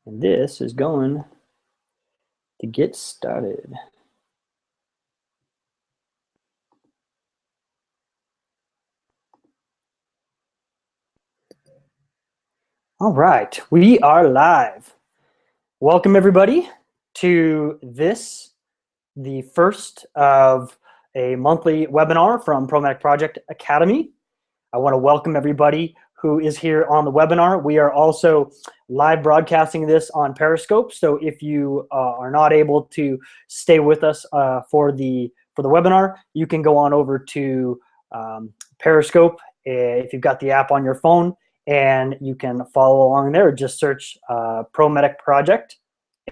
And this is going to get started. All right, we are live. Welcome everybody to this, the first of a monthly webinar from ProMedic Project Academy. I want to welcome everybody who is here on the webinar. We are also live broadcasting this on Periscope, so if you are not able to stay with us for the webinar, you can go on over to Periscope if you've got the app on your phone, and you can follow along there. Just search ProMedic Project,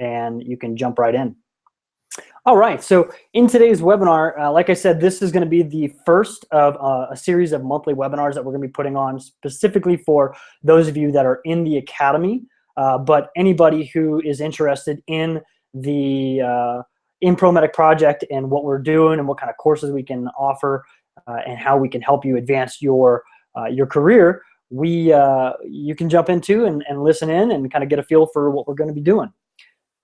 and you can jump right in. All right, so in today's webinar, like I said, this is going to be the first of a series of monthly webinars that we're going to be putting on specifically for those of you that are in the Academy, but anybody who is interested in the ProMedic Project and what we're doing and what kind of courses we can offer and how we can help you advance your career, you can jump into and listen in and kind of get a feel for what we're going to be doing.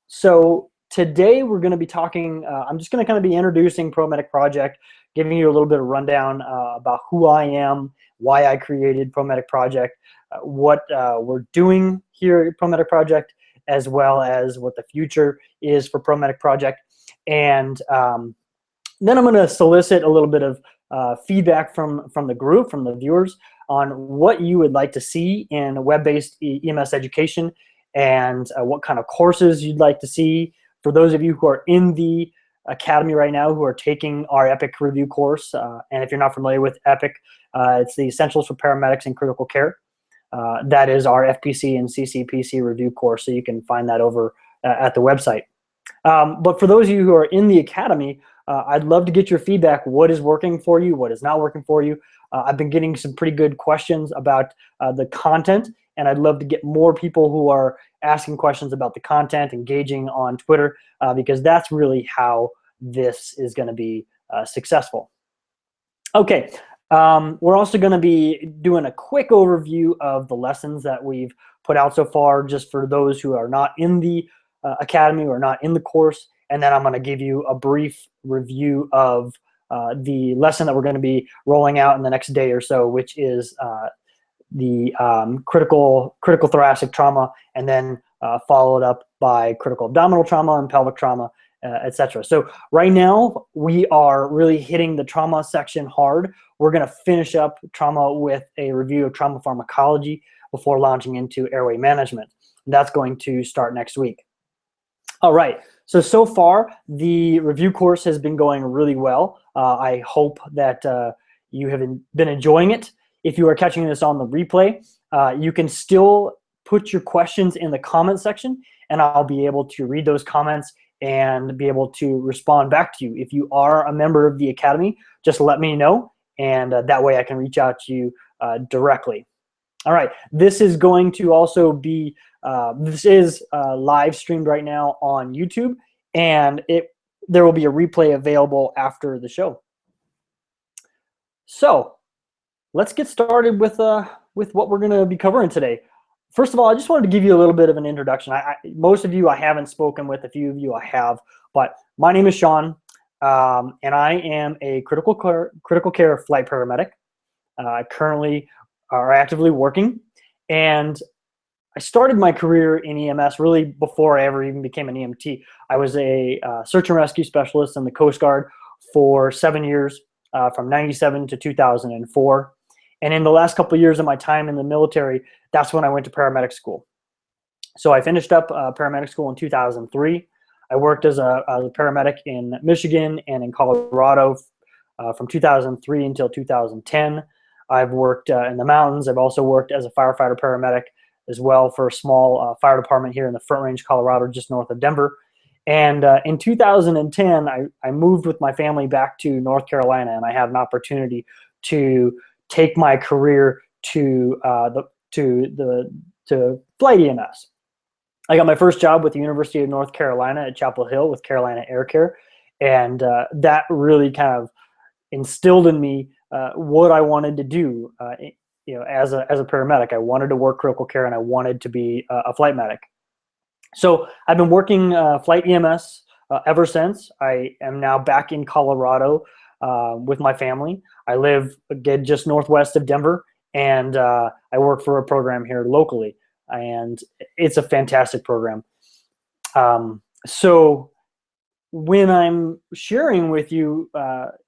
So today we're going to be talking, I'm just going to kind of be introducing ProMedic Project, giving you a little bit of rundown about who I am, why I created ProMedic Project, what we're doing here at ProMedic Project, as well as what the future is for ProMedic Project. And then I'm going to solicit a little bit of feedback from the group, from the viewers, on what you would like to see in web-based EMS education and what kind of courses you'd like to see. For those of you who are in the Academy right now who are taking our EPIC review course, and if you're not familiar with EPIC, it's the Essentials for Paramedics in Critical Care. That is our FPC and CCPC review course, so you can find that over at the website. But for those of you who are in the Academy, I'd love to get your feedback. What is working for you? What is not working for you? I've been getting some pretty good questions about the content, and I'd love to get more people who are asking questions about the content, engaging on Twitter, because that's really how this is going to be successful. Okay, we're also going to be doing a quick overview of the lessons that we've put out so far, just for those who are not in the Academy or not in the course, and then I'm going to give you a brief review of the lesson that we're going to be rolling out in the next day or so, which is the critical thoracic trauma, and then followed up by critical abdominal trauma and pelvic trauma, etc. So right now we are really hitting the trauma section hard. We're going to finish up trauma with a review of trauma pharmacology before launching into airway management. That's going to start next week. All right, so far the review course has been going really well. I hope that you have been enjoying it. If you are catching this on the replay, you can still put your questions in the comment section, and I'll be able to read those comments and be able to respond back to you. If you are a member of the Academy, just let me know, and that way I can reach out to you directly. All right, this is going to also be, this is live streamed right now on YouTube, and there will be a replay available after the show. So let's get started with what we're going to be covering today. First of all, I just wanted to give you a little bit of an introduction. Most of you I haven't spoken with, a few of you I have, but my name is Sean, and I am a critical care flight paramedic. I currently are actively working, and I started my career in EMS really before I ever even became an EMT. I was a search and rescue specialist in the Coast Guard for 7 years, from 97 to 2004. And in the last couple of years of my time in the military, that's when I went to paramedic school. So I finished up paramedic school in 2003. I worked as a paramedic in Michigan and in Colorado from 2003 until 2010. I've worked in the mountains. I've also worked as a firefighter paramedic as well for a small fire department here in the Front Range, Colorado, just north of Denver. And in 2010, I moved with my family back to North Carolina, and I had an opportunity to take my career to flight EMS. I got my first job with the University of North Carolina at Chapel Hill with Carolina Air Care, and that really kind of instilled in me what I wanted to do. As a paramedic, I wanted to work critical care, and I wanted to be a flight medic. So I've been working flight EMS ever since. I am now back in Colorado with my family. I live again just northwest of Denver, and I work for a program here locally, and it's a fantastic program. So when I'm sharing with you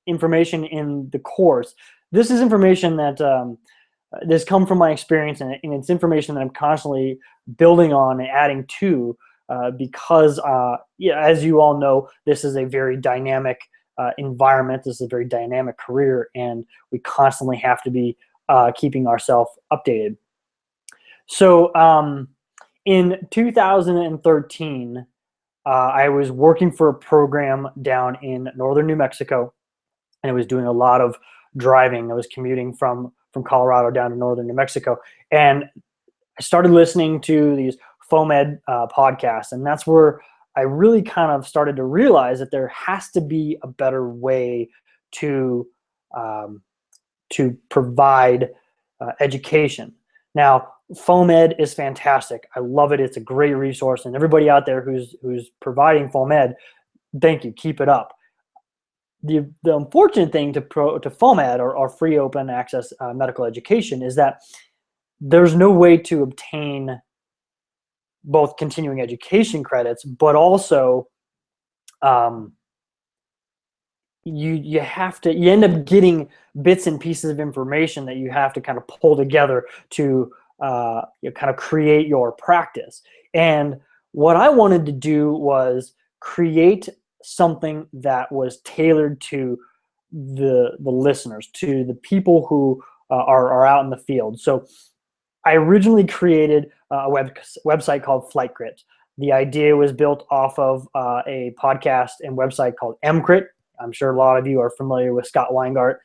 information in the course, this is information that this come from my experience, and it's information that I'm constantly building on and adding to because, yeah, as you all know, this is a very dynamic environment. This is a very dynamic career, and we constantly have to be keeping ourselves updated. So in 2013, I was working for a program down in northern New Mexico, and I was doing a lot of driving. I was commuting from Colorado down to northern New Mexico, and I started listening to these ProMedic podcasts, and that's where I really kind of started to realize that there has to be a better way to um, to provide education. Now, ProMedic is fantastic. I love it. It's a great resource, and everybody out there who's providing ProMedic, thank you. Keep it up. The unfortunate thing to ProMedic or free open access medical education is that there's no way to obtain both continuing education credits, but also um, you have to you end up getting bits and pieces of information that you have to kind of pull together to kind of create your practice. And what I wanted to do was create something that was tailored to the listeners, to the people who are out in the field. So I originally created a website called FlightCrit. The idea was built off of a podcast and website called MCrit. I'm sure a lot of you are familiar with Scott Weingart.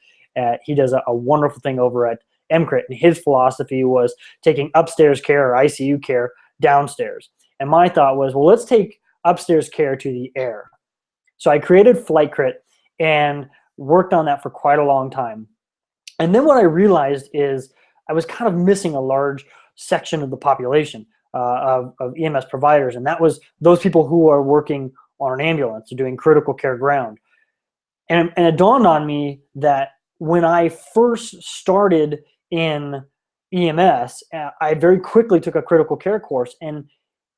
He does a wonderful thing over at MCrit, and his philosophy was taking upstairs care or ICU care downstairs. And my thought was, well, let's take upstairs care to the air. So I created FlightCrit and worked on that for quite a long time. And then what I realized is I was kind of missing a large section of the population of EMS providers, and that was those people who are working on an ambulance or doing critical care ground. And it dawned on me that when I first started in EMS, I very quickly took a critical care course, and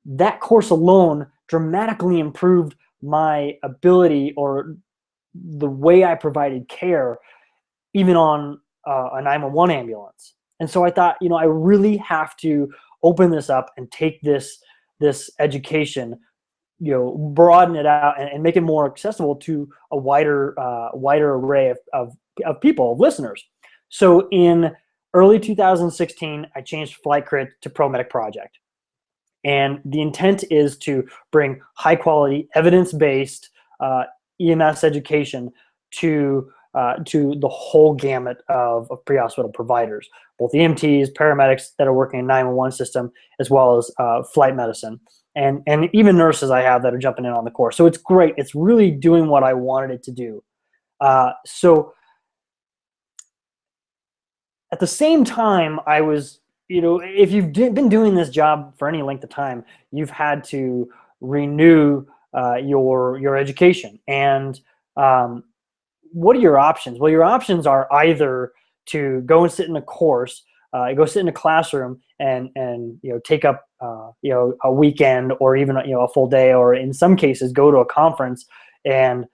that course alone dramatically improved my ability or the way I provided care, even on a 911 ambulance. And so I thought, I really have to open this up and take this education, broaden it out and make it more accessible to a wider array of people, of listeners. So in early 2016, I changed FlightCrit to ProMedic Project. And the intent is to bring high quality, evidence-based EMS education to the whole gamut of pre-hospital providers, both EMTs, paramedics that are working in 911 system, as well as flight medicine, and even nurses I have that are jumping in on the course. So it's great. It's really doing what I wanted it to do. So at the same time, I was, if you've been doing this job for any length of time, you've had to renew your education. And what are your options? Well, your options are either to go and sit in a course, go sit in a classroom, and take up a weekend or even a full day, or in some cases go to a conference and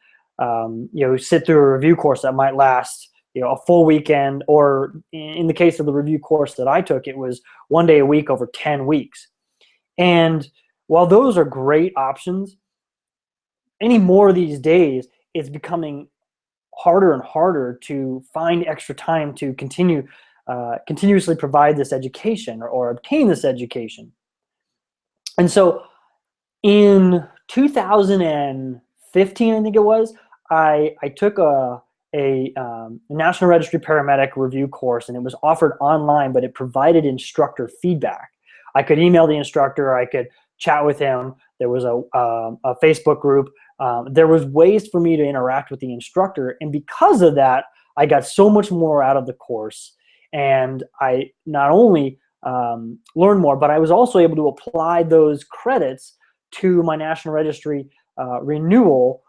sit through a review course that might last a full weekend, or in the case of the review course that I took, it was 1 day a week over 10 weeks. And while those are great options, any more these days, it's becoming harder and harder to find extra time to continuously provide this education or obtain this education. And so in 2015, I think it was, I took a National Registry Paramedic review course, and it was offered online, but it provided instructor feedback. I could email the instructor, I could chat with him. There was a Facebook group. There was ways for me to interact with the instructor, and because of that, I got so much more out of the course, and I not only learned more, but I was also able to apply those credits to my National Registry renewal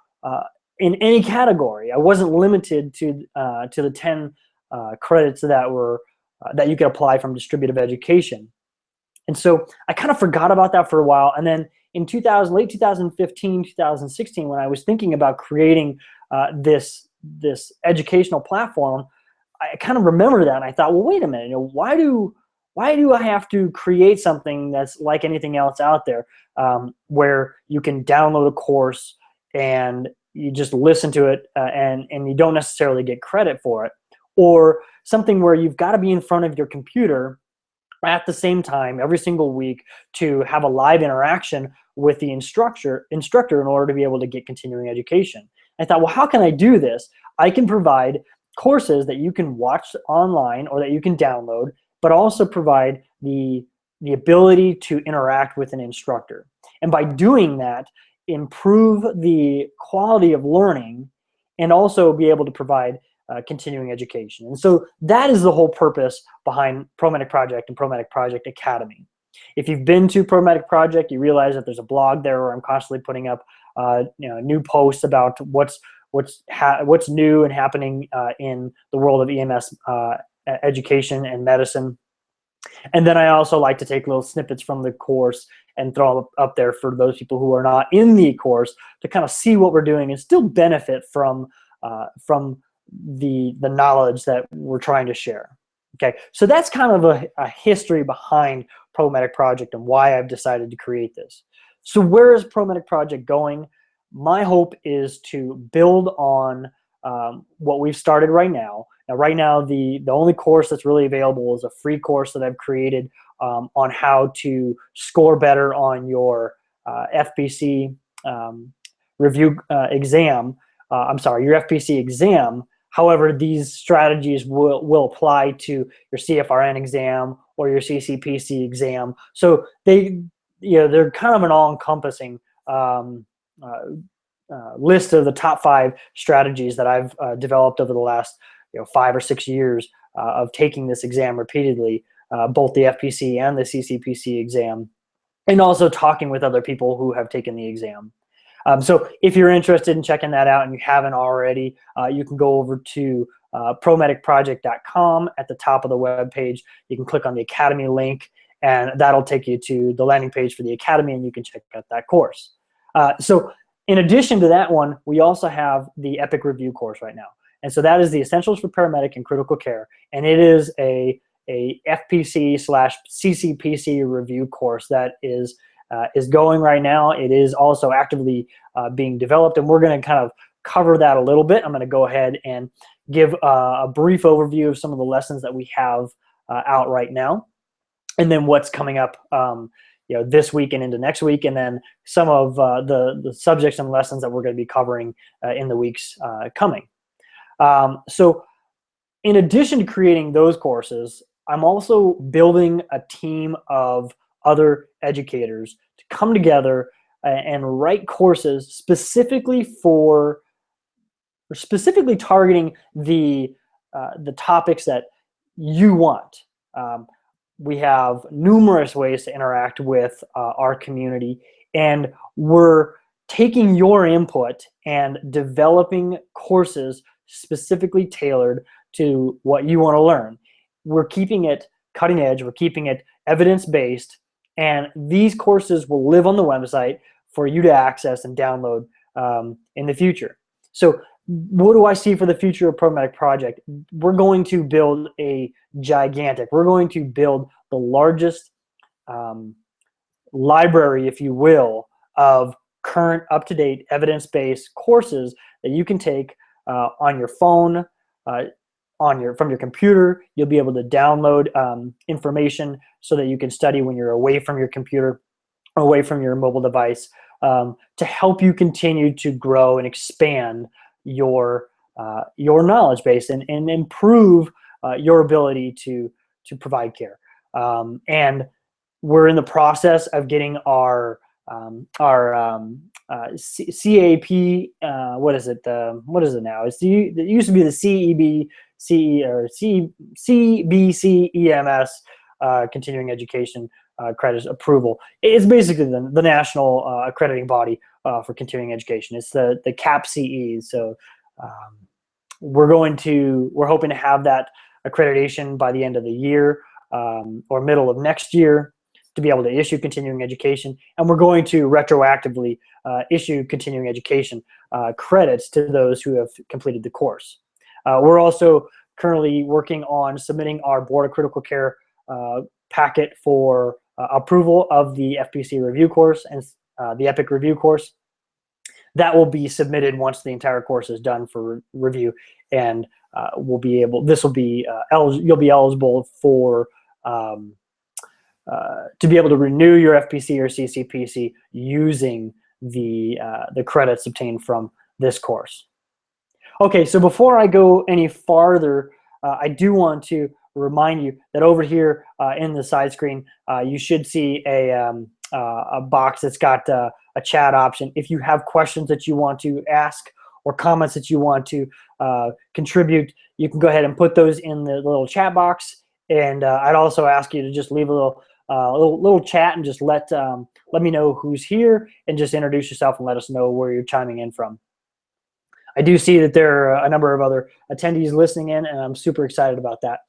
in any category. I wasn't limited to the 10 credits that were that you could apply from distributive education. And so I kind of forgot about that for a while. And then in late 2015, 2016, when I was thinking about creating this educational platform, I kind of remember that, and I thought, well, wait a minute, why do I have to create something that's like anything else out there, where you can download a course and you just listen to it and you don't necessarily get credit for it, or something where you've got to be in front of your computer at the same time every single week to have a live interaction with the instructor in order to be able to get continuing education. I thought, well, how can I do this? I can provide courses that you can watch online or that you can download, but also provide the ability to interact with an instructor. And by doing that, improve the quality of learning and also be able to provide continuing education. And so that is the whole purpose behind ProMedic Project and ProMedic Project Academy. If you've been to ProMedic Project, you realize that there's a blog there where I'm constantly putting up new posts about what's new and happening in the world of EMS education and medicine. And then I also like to take little snippets from the course and throw them up there for those people who are not in the course to kind of see what we're doing and still benefit from the knowledge that we're trying to share. Okay, so that's kind of a history behind ProMedic Project and why I've decided to create this. So where is ProMedic Project going? My hope is to build on what we've started right now. Now, right now, the only course that's really available is a free course that I've created on how to score better on your FPC review exam. Your FPC exam. However, these strategies will apply to your CFRN exam or your CCPC exam. So they're kind of an all-encompassing list of the top 5 strategies that I've developed over the last 5 or 6 years of taking this exam repeatedly, both the FPC and the CCPC exam, and also talking with other people who have taken the exam. So if you're interested in checking that out and you haven't already, you can go over to promedicproject.com. At the top of the web page, you can click on the Academy link, and that'll take you to the landing page for the Academy, and you can check out that course. So in addition to that one, we also have the EPIC review course right now. And so that is the Essentials for Paramedic and Critical Care, and it is a FPC/CCPC review course that is going right now. It is also actively being developed, and we're going to kind of cover that a little bit. I'm going to go ahead and give a brief overview of some of the lessons that we have out right now, and then what's coming up this week and into next week, and then some of the subjects and lessons that we're going to be covering in the weeks coming. So in addition to creating those courses, I'm also building a team of other educators to come together and write courses specifically targeting the topics that you want. We have numerous ways to interact with our community, and we're taking your input and developing courses specifically tailored to what you want to learn. We're keeping it cutting edge, we're keeping it evidence-based, and these courses will live on the website for you to access and download in the future. So what do I see for the future of ProMedic Project? We're going to build we're going to build the largest library, if you will, of current, up-to-date, evidence-based courses that you can take on your phone, from your computer. You'll be able to download information so that you can study when you're away from your computer, or away from your mobile device, to help you continue to grow and expand your knowledge base and improve your ability to provide care. And we're in the process of getting our CAP. What is it? What is it now? It used to be the CBC EMS continuing education credit approval. It's basically the national accrediting body for continuing education. It's the E.P.I.C.C. So we're hoping to have that accreditation by the end of the year or middle of next year to be able to issue continuing education. And we're going to retroactively issue continuing education credits to those who have completed the course. We're also currently working on submitting our Board of Critical Care packet for approval of the FPC review course and the EPIC review course. That will be submitted once the entire course is done for review, and you'll be eligible for to be able to renew your FPC or CCPC using the credits obtained from this course. Okay, so before I go any farther, I do want to remind you that over here in the side screen, you should see a box that's got a chat option. If you have questions that you want to ask or comments that you want to contribute, you can go ahead and put those in the little chat box. And I'd also ask you to just leave a little chat and just let me know who's here and just introduce yourself and let us know where you're chiming in from. I do see that there are a number of other attendees listening in, and I'm super excited about that.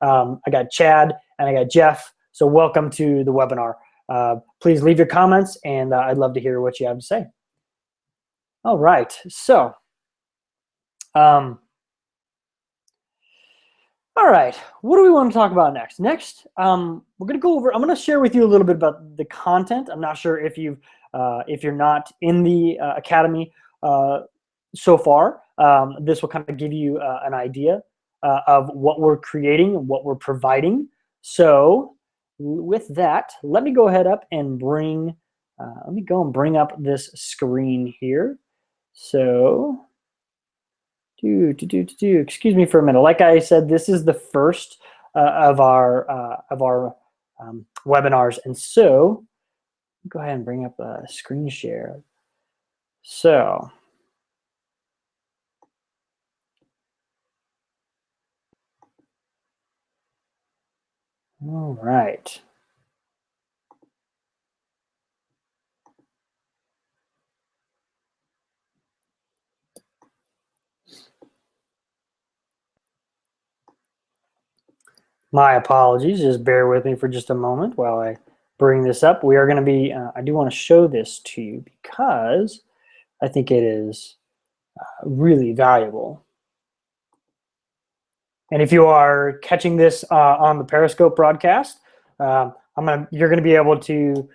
I got Chad and I got Jeff, so welcome to the webinar. Please leave your comments, and I'd love to hear what you have to say. All right, so all right, what do we want to talk about next? Next, we're going to go over. I'm going to share with you a little bit about the content. I'm not sure if you're not in the academy so far. This will kind of give you an idea of what we're creating and what we're providing. So with that, let me go ahead up and bring up this screen here. So excuse me for a minute. Like I said, this is the first of our webinars, and so go ahead and bring up a screen share. So all right. My apologies. Just bear with me for just a moment while I bring this up. We are going to be, I do want to show this to you because I think it is really valuable. And if you are catching this on the Periscope broadcast, you're going to be able to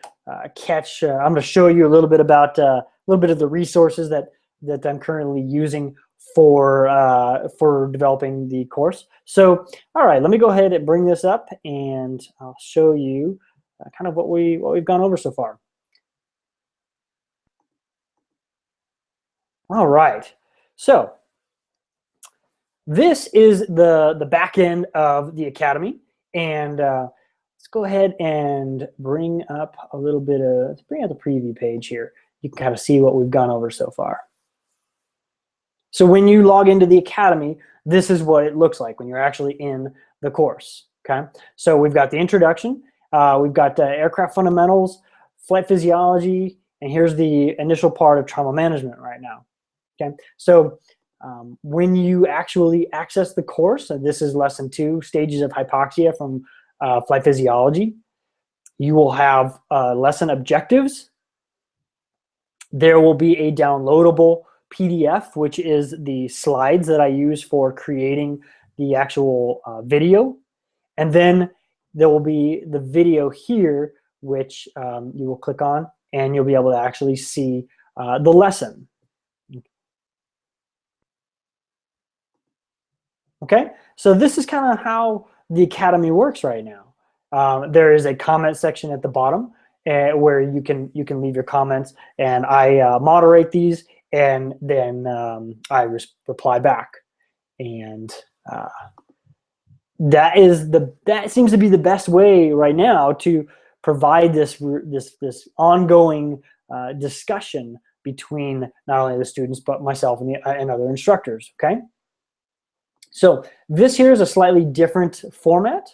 catch. I'm going to show you a little bit about of the resources that I'm currently using for developing the course. So, all right, let me go ahead and bring this up, and I'll show you kind of what we've gone over so far. All right, so this is the back end of the academy, and let's go ahead and bring up a little bit of, let's bring out the preview page here. You can kind of see what we've gone over so far. So when you log into the academy, this is what it looks like when you're actually in the course, okay? So we've got the introduction, we've got aircraft fundamentals, flight physiology, and here's the initial part of trauma management right now, okay? So when you actually access the course, and this is lesson 2, stages of hypoxia from flight physiology, you will have lesson objectives. There will be a downloadable PDF, which is the slides that I use for creating the actual video. And then there will be the video here, which you will click on, and you'll be able to actually see the lesson. Okay, so this is kind of how the academy works right now. There is a comment section at the bottom where you can leave your comments, and I moderate these, and then I reply back, and that seems to be the best way right now to provide this ongoing discussion between not only the students but myself and other instructors. Okay, so this here is a slightly different format.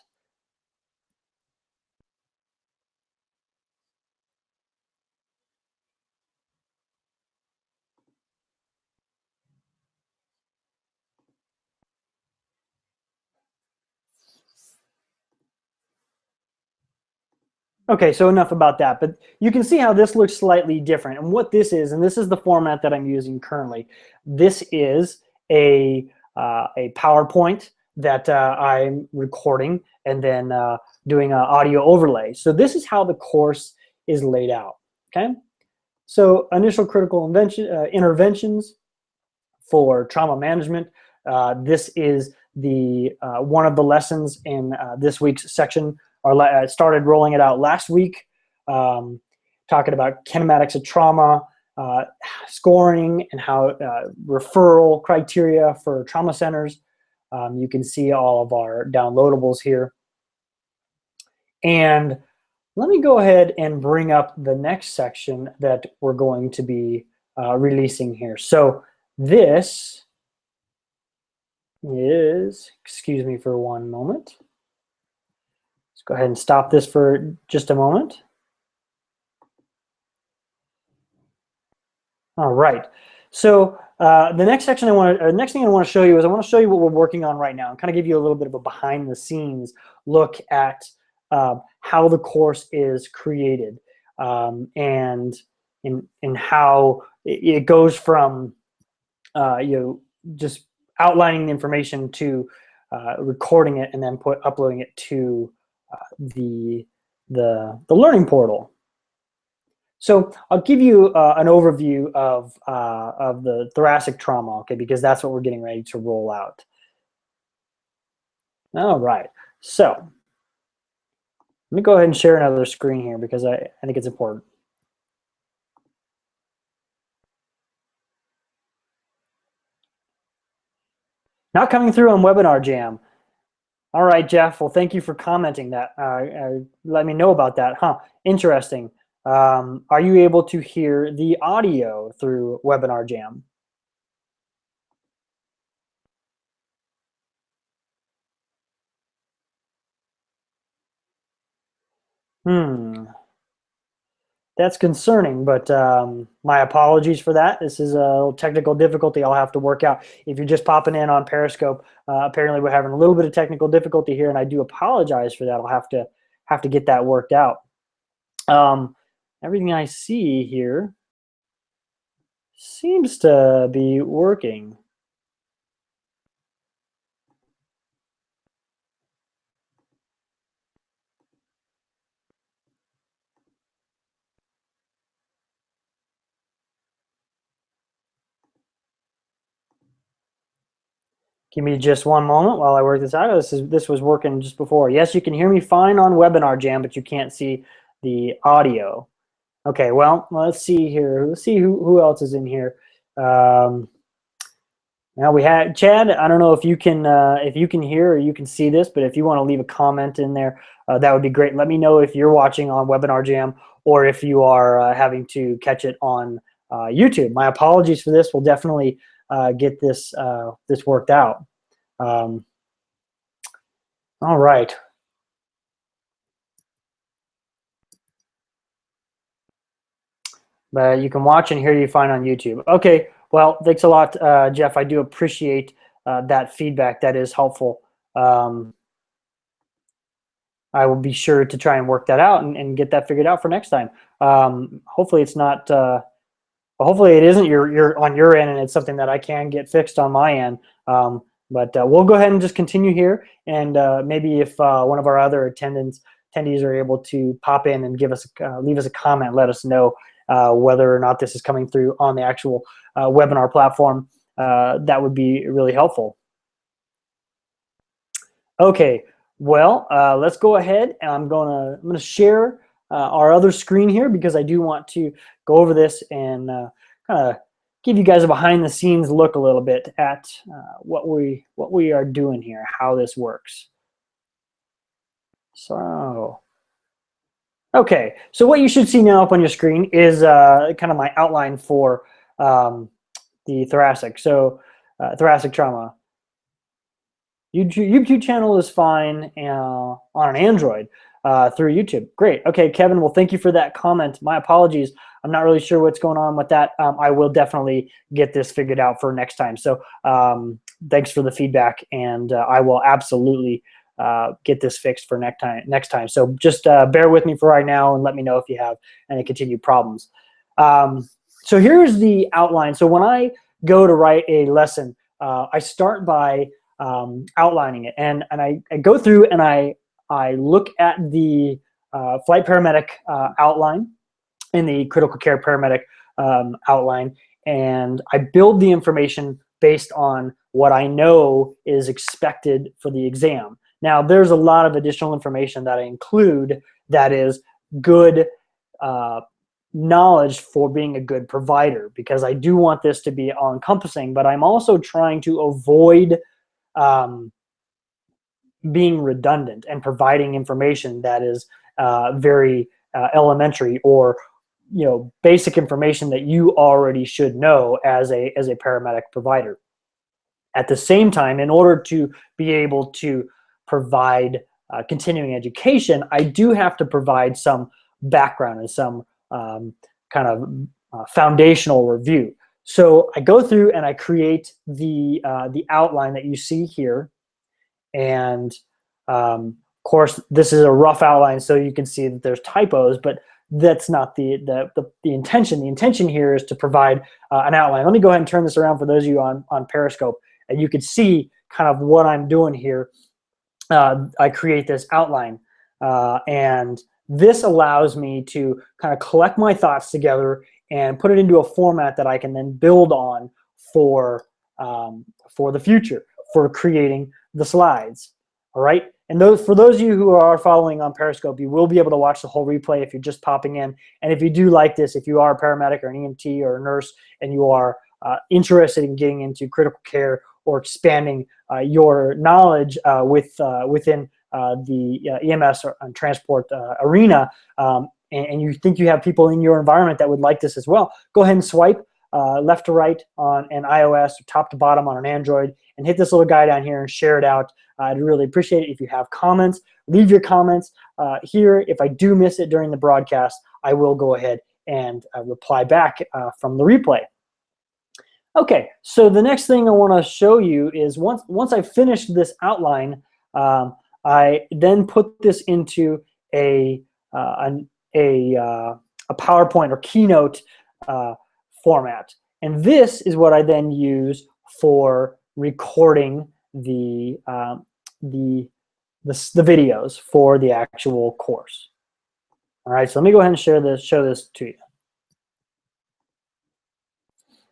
Okay, so enough about that, but you can see how this looks slightly different. And what this is, and this is the format that I'm using currently, this is a PowerPoint that I'm recording and then doing an audio overlay. So this is how the course is laid out, okay? So initial critical interventions for trauma management. This is the one of the lessons in this week's section. I started rolling it out last week, talking about kinematics of trauma, scoring, and how referral criteria for trauma centers. You can see all of our downloadables here. And let me go ahead and bring up the next section that we're going to be releasing here. So this is, excuse me for one moment. Let's go ahead and stop this for just a moment. All right. So the next section next thing I want to show you is I want to show you what we're working on right now and kind of give you a little bit of a behind the scenes look at how the course is created and in how it goes from just outlining the information to recording it and then uploading it to the learning portal. So I'll give you an overview of the thoracic trauma, okay, because that's what we're getting ready to roll out. All right, so let me go ahead and share another screen here because I think it's important. Not coming through on Webinar Jam. All right, Jeff. Well, thank you for commenting that. Let me know about that. Huh, interesting. Are you able to hear the audio through Webinar Jam? That's concerning, but my apologies for that. This is a technical difficulty I'll have to work out. If you're just popping in on Periscope, apparently we're having a little bit of technical difficulty here, and I do apologize for that. I'll have to get that worked out. Everything I see here seems to be working. Give me just one moment while I work this out. This was working just before. Yes, you can hear me fine on Webinar Jam, but you can't see the audio. Okay, well, let's see here. Let's see who else is in here. Now we had Chad. I don't know if you can hear or you can see this, but if you want to leave a comment in there, that would be great. Let me know if you're watching on Webinar Jam or if you are having to catch it on YouTube. My apologies for this. We'll definitely get this this worked out. All right. But you can watch and hear you fine on YouTube. Okay. Well, thanks a lot, Jeff. I do appreciate that feedback. That is helpful. I will be sure to try and work that out and get that figured out for next time. Hopefully it's not. Hopefully it isn't you're on your end and it's something that I can get fixed on my end. But we'll go ahead and just continue here, and maybe if one of our other attendees are able to pop in and give us leave us a comment, let us know whether or not this is coming through on the actual webinar platform. That would be really helpful. Okay, well, let's go ahead, and I'm gonna share our other screen here because I do want to go over this and kind of give you guys a behind the scenes look a little bit at what we are doing here, how this works. So, okay, so what you should see now up on your screen is kind of my outline for the thoracic. So thoracic trauma. YouTube channel is fine on an Android through YouTube. Great. Okay, Kevin. Well, thank you for that comment. My apologies. I'm not really sure what's going on with that. I will definitely get this figured out for next time. So thanks for the feedback, and I will absolutely get this fixed for next time. So just bear with me for right now and let me know if you have any continued problems. So here's the outline. So when I go to write a lesson, I start by outlining it, and I go through and I look at the flight paramedic outline and the critical care paramedic outline, and I build the information based on what I know is expected for the exam. Now, there's a lot of additional information that I include that is good knowledge for being a good provider, because I do want this to be all-encompassing, but I'm also trying to avoid being redundant and providing information that is very elementary, or basic information that you already should know as a paramedic provider. At the same time, in order to be able to provide continuing education, I do have to provide some background and some kind of foundational review. So I go through and I create the outline that you see here, and of course this is a rough outline, so you can see that there's typos, but that's not the intention. The intention here is to provide an outline. Let me go ahead and turn this around for those of you on Periscope, and you can see kind of what I'm doing here. I create this outline, and this allows me to kind of collect my thoughts together and put it into a format that I can then build on for the future, for creating the slides. All right. And for those of you who are following on Periscope, you will be able to watch the whole replay if you're just popping in. And if you do like this, if you are a paramedic or an EMT or a nurse, and you are interested in getting into critical care or expanding your knowledge within the EMS or transport arena, and you think you have people in your environment that would like this as well, go ahead and swipe left to right on an iOS, or top to bottom on an Android, and hit this little guy down here and share it out. I'd really appreciate it. If you have comments, leave your comments here. If I do miss it during the broadcast, I will go ahead and reply back from the replay. Okay, so the next thing I want to show you is once I finish this outline, I then put this into a PowerPoint or Keynote format, and this is what I then use for recording the videos for the actual course. All right, so let me go ahead and show this to you.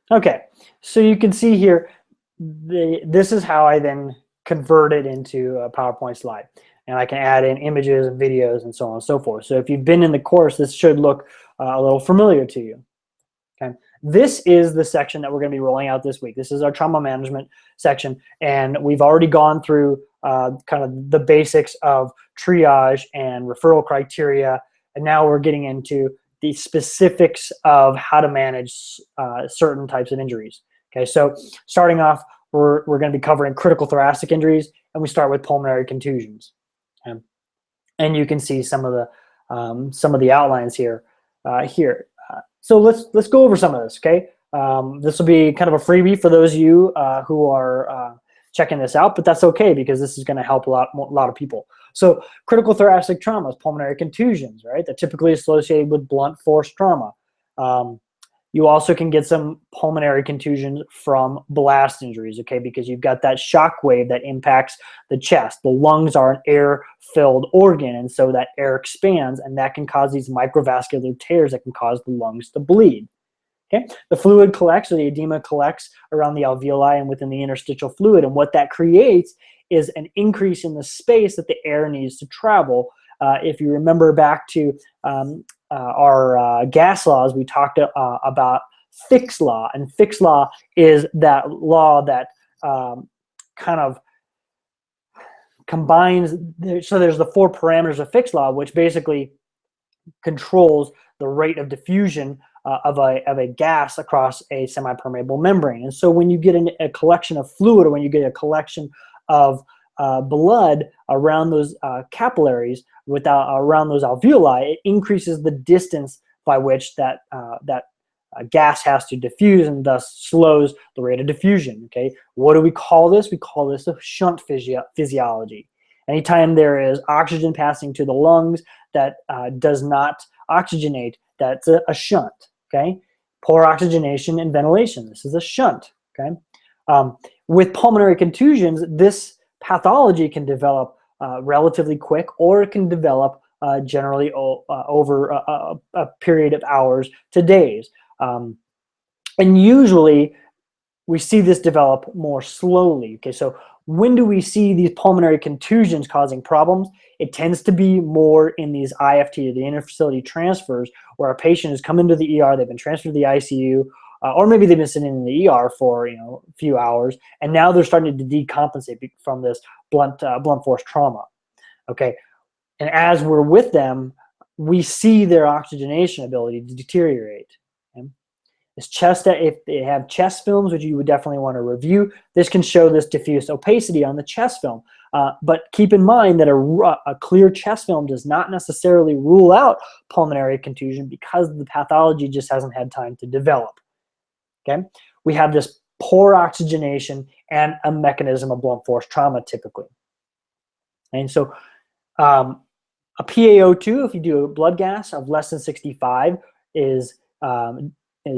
Okay, so you can see here, this is how I then convert it into a PowerPoint slide. And I can add in images and videos and so on and so forth. So if you've been in the course, this should look a little familiar to you. Okay, this is the section that we're going to be rolling out this week. This is our trauma management section, and we've already gone through kind of the basics of triage and referral criteria, and now we're getting into the specifics of how to manage certain types of injuries. Okay, so starting off, we're going to be covering critical thoracic injuries, and we start with pulmonary contusions. Okay? And you can see some of the outlines here. So let's go over some of this. Okay, this will be kind of a freebie for those of you who are checking this out, but that's okay, because this is going to help a lot of people. So critical thoracic traumas, pulmonary contusions, right? They're typically associated with blunt force trauma. You also can get some pulmonary contusions from blast injuries, okay, because you've got that shock wave that impacts the chest. The lungs are an air-filled organ, and so that air expands, and that can cause these microvascular tears that can cause the lungs to bleed. Okay, the fluid collects, or the edema collects around the alveoli and within the interstitial fluid, and what that creates is an increase in the space that the air needs to travel. If you remember back to our gas laws, we talked about Fick's law, and Fick's law is that law that kind of combines. So there's the four parameters of Fick's law, which basically controls the rate of diffusion of a gas across a semi-permeable membrane. And so when you get a collection of fluid, or when you get a collection of blood around those capillaries, around those alveoli, it increases the distance by which that gas has to diffuse, and thus slows the rate of diffusion. Okay, what do we call this? We call this a shunt physiology. Anytime there is oxygen passing to the lungs that does not oxygenate, that's a shunt, okay? Poor oxygenation and ventilation, this is a shunt, okay? With pulmonary contusions, this pathology can develop relatively quick, or it can develop generally over a period of hours to days. And usually we see this develop more slowly. Okay, so when do we see these pulmonary contusions causing problems? It tends to be more in these IFT, the interfacility transfers, where a patient has come into the ER, they've been transferred to the ICU, or maybe they've been sitting in the ER for a few hours, and now they're starting to decompensate from this blunt force trauma. Okay, and as we're with them, we see their oxygenation ability to deteriorate. Okay? This chest, if they have chest films, which you would definitely want to review, this can show this diffuse opacity on the chest film. But keep in mind that a clear chest film does not necessarily rule out pulmonary contusion because the pathology just hasn't had time to develop. Okay, we have this poor oxygenation and a mechanism of blunt force trauma typically. And so a PaO2, if you do a blood gas of less than 65, is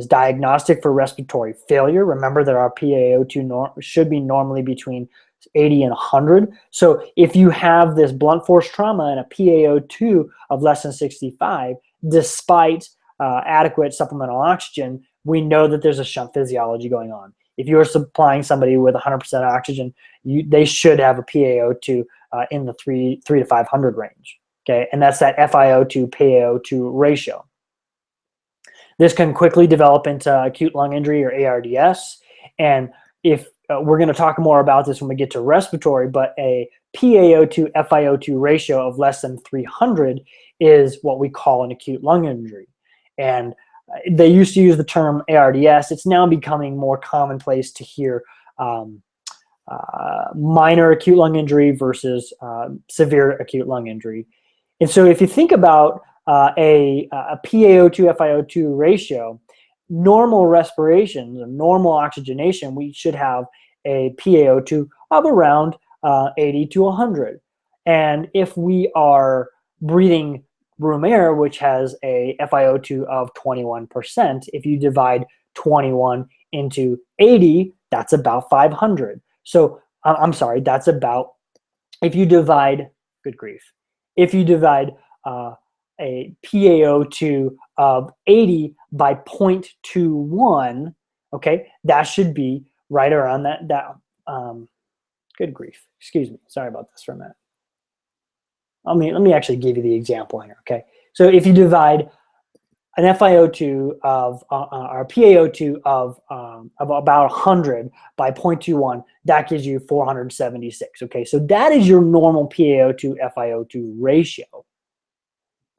diagnostic for respiratory failure. Remember that our PaO2 should be normally between 80 and 100. So if you have this blunt force trauma and a PaO2 of less than 65, despite adequate supplemental oxygen, we know that there's a shunt physiology going on. If you are supplying somebody with 100% oxygen, they should have a PaO2 in the 3 to 500 range. Okay, and that's that FiO2 PaO2 ratio. This can quickly develop into acute lung injury or ARDS. And if we're going to talk more about this when we get to respiratory, but a PaO2 FiO2 ratio of less than 300 is what we call an acute lung injury. And they used to use the term ARDS. It's now becoming more commonplace to hear minor acute lung injury versus severe acute lung injury. And so if you think about a PaO2 FiO2 ratio, normal respiration, normal oxygenation, we should have a PaO2 of around 80 to 100. And if we are breathing room air, which has a FiO2 of 21%, if you divide 21 into 80, that's about 500. So I'm sorry, that's about, if you divide, good grief, if you divide a PaO2 of 80 by 0.21, okay, that should be right around that good grief, excuse me, sorry about this for a minute. Let me actually give you the example here, okay? So if you divide an FiO2 of or PaO2 of about 100 by 0.21, that gives you 476. Okay, so that is your normal PaO2 FiO2 ratio.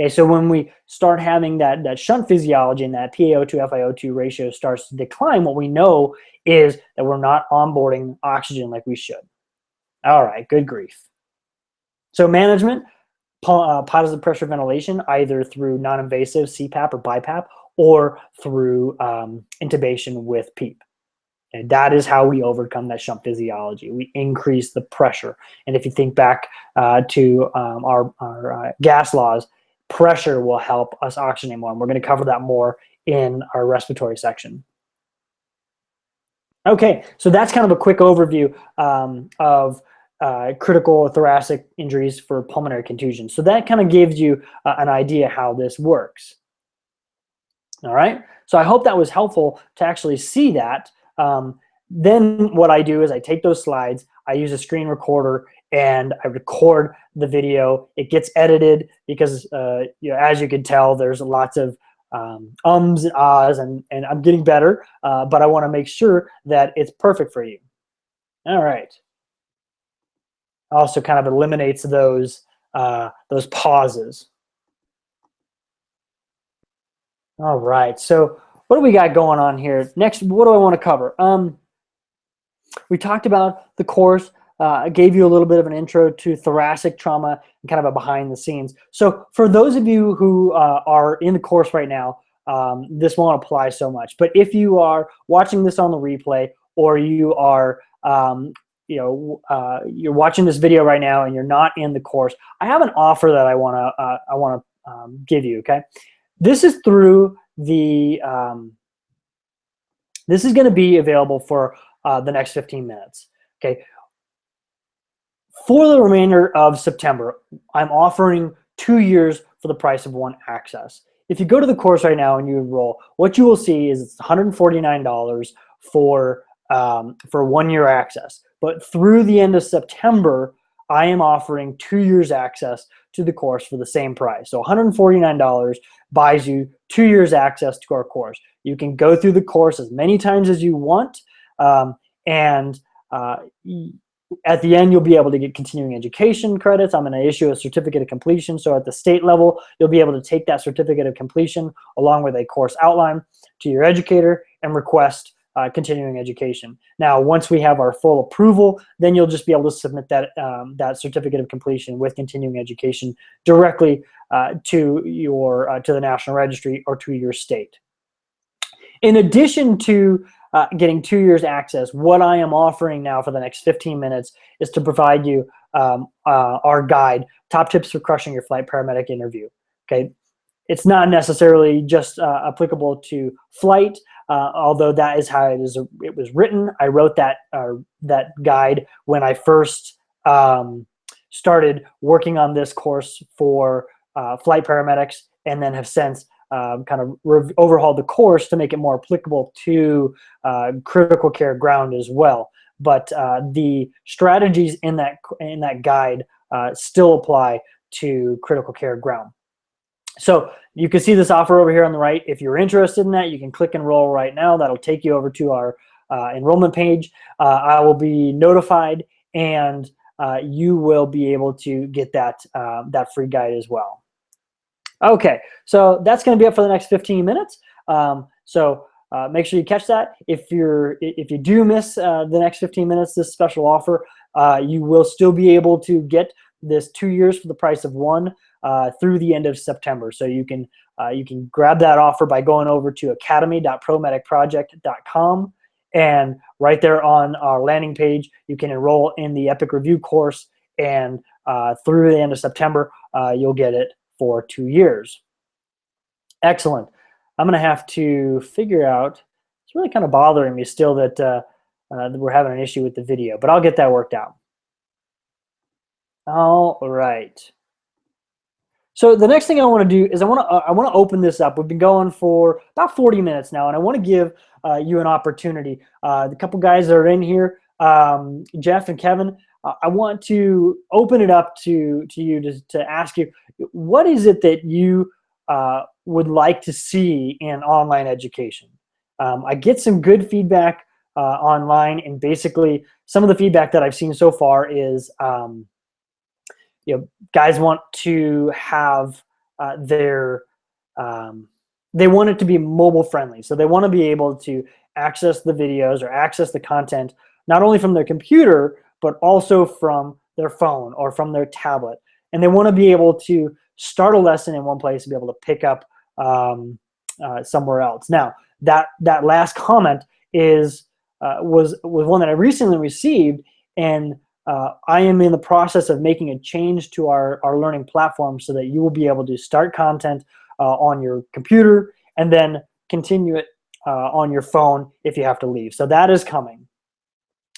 Okay, so when we start having that shunt physiology and that PaO2 FiO2 ratio starts to decline, what we know is that we're not onboarding oxygen like we should. All right, good grief. So management, positive pressure ventilation, either through non-invasive CPAP or BiPAP, or through intubation with PEEP. And that is how we overcome that shunt physiology. We increase the pressure. And if you think back to our gas laws, pressure will help us oxygenate more. And we're going to cover that more in our respiratory section. Okay, so that's kind of a quick overview of critical thoracic injuries for pulmonary contusion. So that kind of gives you an idea how this works. All right, so I hope that was helpful to actually see that. Then what I do is I take those slides, I use a screen recorder, and I record the video. It gets edited because, as you can tell, there's lots of ums and ahs, and I'm getting better, but I want to make sure that it's perfect for you. All right. Also kind of eliminates those pauses. All right, so what do we got going on here? Next, what do I want to cover? We talked about the course. I gave you a little bit of an intro to thoracic trauma and kind of a behind the scenes. So for those of you who are in the course right now, this won't apply so much. But if you are watching this on the replay, or you are you're watching this video right now and you're not in the course, I have an offer that I want to give you. Okay, this is through the this is going to be available for the next 15 minutes. Okay, for the remainder of September, I'm offering 2 years for the price of one access. If you go to the course right now and you enroll, what you will see is it's $149 for 1 year access. But through the end of September, I am offering 2 years access to the course for the same price. So $149 buys you 2 years access to our course. You can go through the course as many times as you want, and at the end, you'll be able to get continuing education credits. I'm going to issue a certificate of completion. So at the state level, you'll be able to take that certificate of completion along with a course outline to your educator and request continuing education. Now, once we have our full approval, then you'll just be able to submit that that certificate of completion with continuing education directly to the National Registry or to your state. In addition to getting 2 years access, what I am offering now for the next 15 minutes is to provide you our guide, Top Tips for Crushing Your Flight Paramedic Interview. Okay, it's not necessarily just applicable to flight, although that is how it was written. I wrote that guide when I first started working on this course for flight paramedics, and then have since kind of overhauled the course to make it more applicable to critical care ground as well. But the strategies in that guide still apply to critical care ground. So you can see this offer over here on the right. If you're interested in that, you can click enroll right now. That'll take you over to our enrollment page. I will be notified, and you will be able to get that free guide as well. Okay, so that's going to be up for the next 15 minutes. So make sure you catch that. If you do miss the next 15 minutes, this special offer, you will still be able to get this 2 years for the price of one through the end of September. So you can grab that offer by going over to academy.promedicproject.com, and right there on our landing page, you can enroll in the EPIC Review course, and through the end of September, you'll get it for 2 years. Excellent. I'm going to have to figure out, it's really kind of bothering me still that we're having an issue with the video, but I'll get that worked out. All right. So the next thing I want to do is I want to open this up. We've been going for about 40 minutes now, and I want to give you an opportunity. The couple guys that are in here, Jeff and Kevin, I want to open it up to you to ask you, what is it that you would like to see in online education? I get some good feedback online, and basically some of the feedback that I've seen so far is guys want to have they want it to be mobile friendly. So they want to be able to access the videos or access the content not only from their computer, but also from their phone or from their tablet. And they want to be able to start a lesson in one place and be able to pick up somewhere else. Now, that last comment was one that I recently received, and I am in the process of making a change to our learning platform so that you will be able to start content on your computer and then continue it on your phone if you have to leave. So that is coming.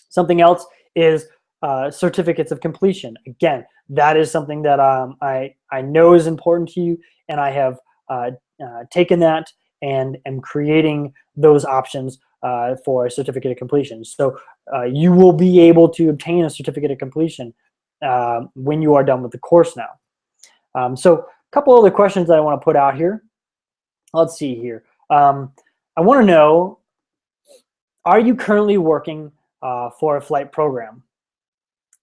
Something else is certificates of completion. Again, that is something that I know is important to you, and I have taken that and am creating those options for a certificate of completion. So you will be able to obtain a certificate of completion when you are done with the course now. So a couple other questions that I want to put out here. Let's see here. I want to know, are you currently working for a flight program?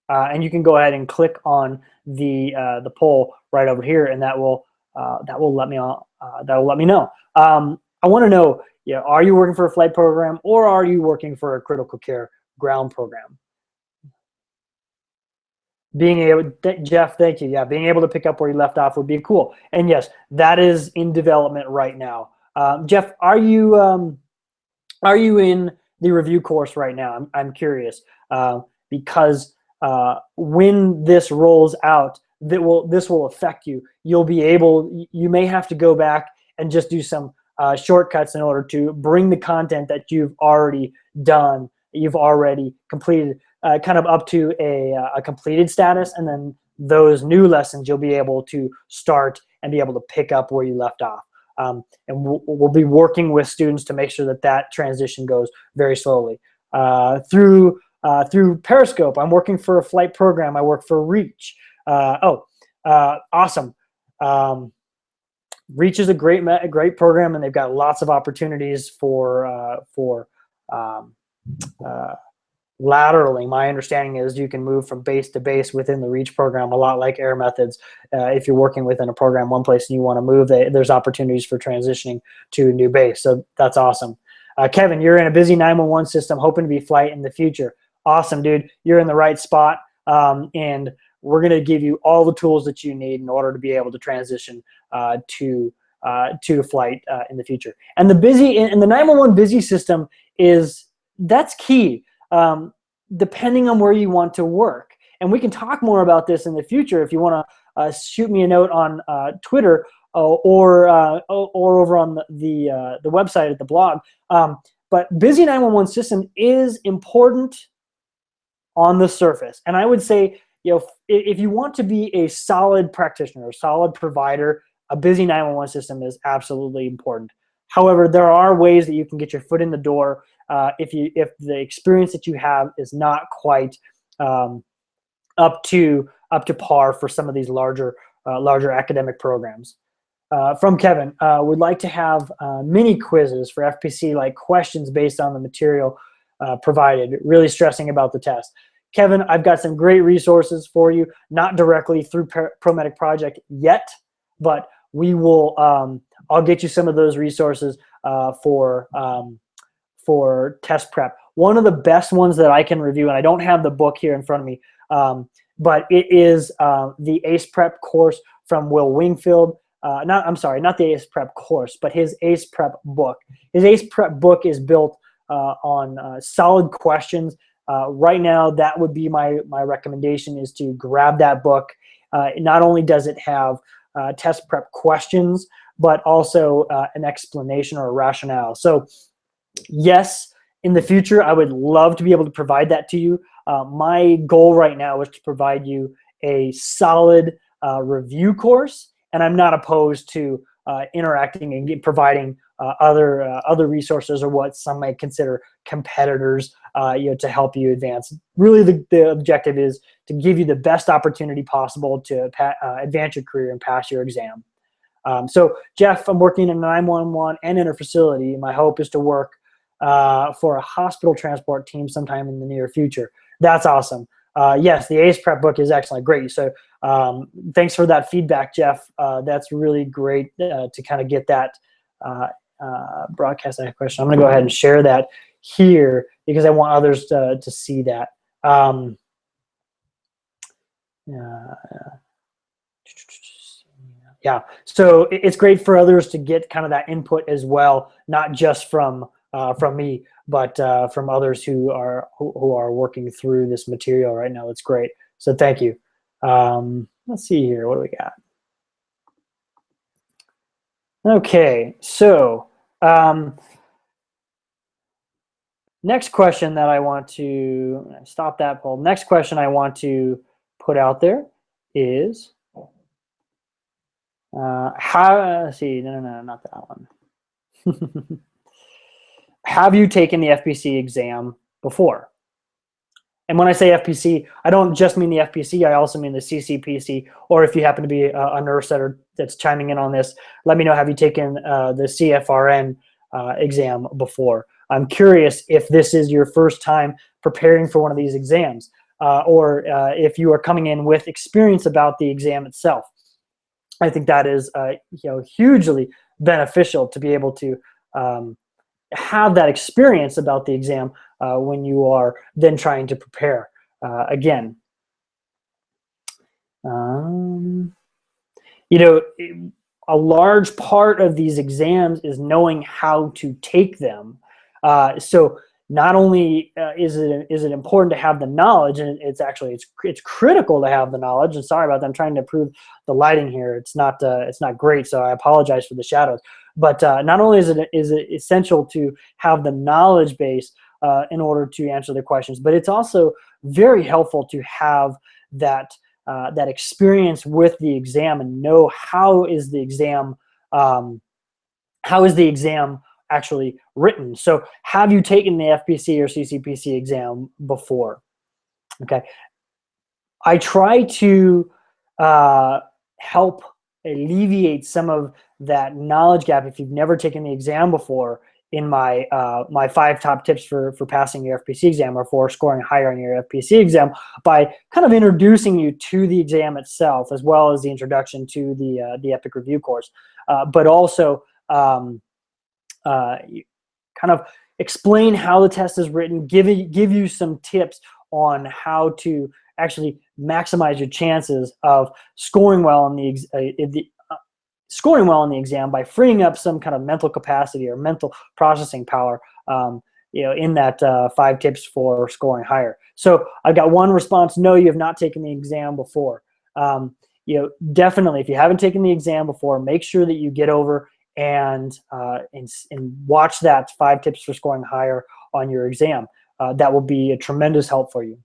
And you can go ahead and click on the poll right over here, and that will let me know. I want to know, are you working for a flight program, or are you working for a critical care ground program? Being able, Jeff, thank you. Yeah, being able to pick up where you left off would be cool. And yes, that is in development right now. Jeff, are you in the review course right now? I'm curious. because when this rolls out, this will affect you. You may have to go back and just do some shortcuts in order to bring the content that you've already done, you've already completed, kind of up to a completed status, and then those new lessons you'll be able to start and be able to pick up where you left off. And we'll be working with students to make sure that that transition goes very slowly. Through Periscope, I'm working for a flight program. I work for Reach. Awesome. Reach is a great program, and they've got lots of opportunities for laterally. My understanding is you can move from base to base within the Reach program, a lot like Air Methods. If you're working within a program one place and you want to move, there's opportunities for transitioning to a new base. So that's awesome. Kevin, you're in a busy 911 system, hoping to be flight in the future. Awesome, dude. You're in the right spot, and we're going to give you all the tools that you need in order to be able to transition to flight in the future. And the 911 busy system that's key. Depending on where you want to work. And we can talk more about this in the future if you want to shoot me a note on Twitter or over on the website at the blog. But busy 911 system is important on the surface. And I would say, if you want to be a solid practitioner, a solid provider, a busy 911 system is absolutely important. However, there are ways that you can get your foot in the door if the experience that you have is not quite up to par for some of these larger academic programs. From Kevin, would like to have mini quizzes for FPC, like questions based on the material provided, really stressing about the test. Kevin, I've got some great resources for you, not directly through ProMedic Project yet, but we will. I'll get you some of those resources for test prep. One of the best ones that I can review, and I don't have the book here in front of me, but it is the ACE Prep course from Will Wingfield. Not the ACE Prep course, but his ACE Prep book. His ACE Prep book is built on solid questions. Right now, that would be my recommendation, is to grab that book. Not only does it have test prep questions, but also an explanation or a rationale. So yes, in the future, I would love to be able to provide that to you. My goal right now is to provide you a solid review course, and I'm not opposed to interacting and providing other resources, or what some might consider competitors, to help you advance. Really, the objective is to give you the best opportunity possible to advance your career and pass your exam. So, Jeff, I'm working in 911 and in a facility. My hope is to work for a hospital transport team sometime in the near future. That's awesome. Yes, the ACE Prep book is excellent. Great. So thanks for that feedback, Jeff. That's really great to kind of get that broadcast that question. I'm going to go ahead and share that here because I want others to see that. Yeah, so it's great for others to get kind of that input as well, not just from me, but from others who are working through this material right now. That's great. So thank you. Let's see here. What do we got? Okay, so next question that I want to stop that poll. Next question I want to put out there is let's see, no, not that one. Have you taken the FPC exam before? And when I say FPC, I don't just mean the FPC, I also mean the CCPC, or if you happen to be a nurse that's chiming in on this, let me know, have you taken the CFRN exam before? I'm curious if this is your first time preparing for one of these exams, or if you are coming in with experience about the exam itself. I think that is hugely beneficial to be able to have that experience about the exam when you are then trying to prepare again. A large part of these exams is knowing how to take them. So not only is it important to have the knowledge, and it's critical to have the knowledge. And sorry about that, I'm trying to improve the lighting here. It's not great, so I apologize for the shadows. But not only is it essential to have the knowledge base in order to answer the questions, but it's also very helpful to have that experience with the exam and know how is the exam actually written. So have you taken the FPC or CCPC exam before? Okay. I try to help alleviate some of that knowledge gap if you've never taken the exam before in my my 5 top tips for passing your FPC exam or for scoring higher on your FPC exam by kind of introducing you to the exam itself, as well as the introduction to the E.P.I.C.C review course, but also kind of explain how the test is written, give you some tips on how to actually maximize your chances of scoring well on the exam by freeing up some kind of mental capacity or mental processing power, in that 5 tips for scoring higher. So I've got one response: no, you have not taken the exam before. Definitely, if you haven't taken the exam before, make sure that you get over and watch that 5 tips for scoring higher on your exam. That will be a tremendous help for you.